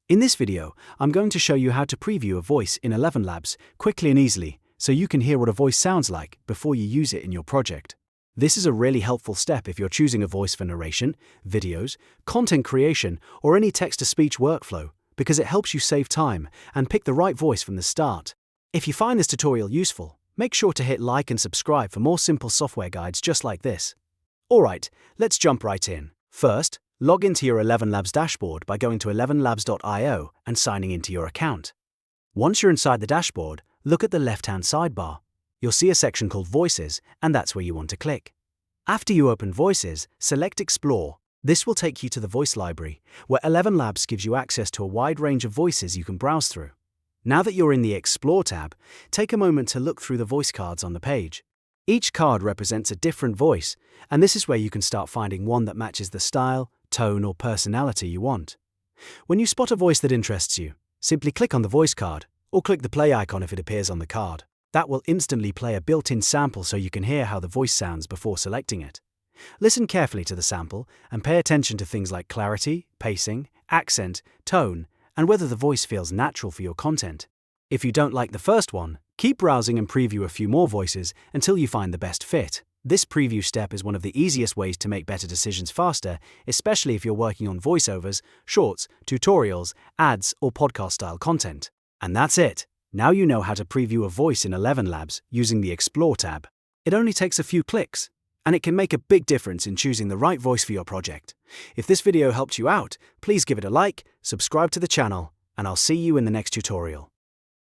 In this video, I'm going to show you how to preview a voice in ElevenLabs quickly and easily so you can hear what a voice sounds like before you use it in your project. This is a really helpful step if you're choosing a voice for narration, videos, content creation, or any text-to-speech workflow, because it helps you save time and pick the right voice from the start. If you find this tutorial useful, make sure to hit like and subscribe for more simple software guides just like this. Alright, let's jump right in. First, log into your ElevenLabs dashboard by going to ElevenLabs.io and signing into your account. Once you're inside the dashboard, look at the left-hand sidebar. You'll see a section called Voices, and that's where you want to click. After you open Voices, select Explore. This will take you to the voice library, where ElevenLabs gives you access to a wide range of voices you can browse through. Now that you're in the Explore tab, take a moment to look through the voice cards on the page. Each card represents a different voice, and this is where you can start finding one that matches the style, tone, or personality you want. When you spot a voice that interests you, simply click on the voice card, or click the play icon if it appears on the card. That will instantly play a built-in sample so you can hear how the voice sounds before selecting it. Listen carefully to the sample and pay attention to things like clarity, pacing, accent, tone, and whether the voice feels natural for your content. If you don't like the first one, keep browsing and preview a few more voices until you find the best fit. This preview step is one of the easiest ways to make better decisions faster, especially if you're working on voiceovers, shorts, tutorials, ads, or podcast-style content. And that's it. Now you know how to preview a voice in ElevenLabs using the Explore tab. It only takes a few clicks, and it can make a big difference in choosing the right voice for your project. If this video helped you out, please give it a like, subscribe to the channel, and I'll see you in the next tutorial.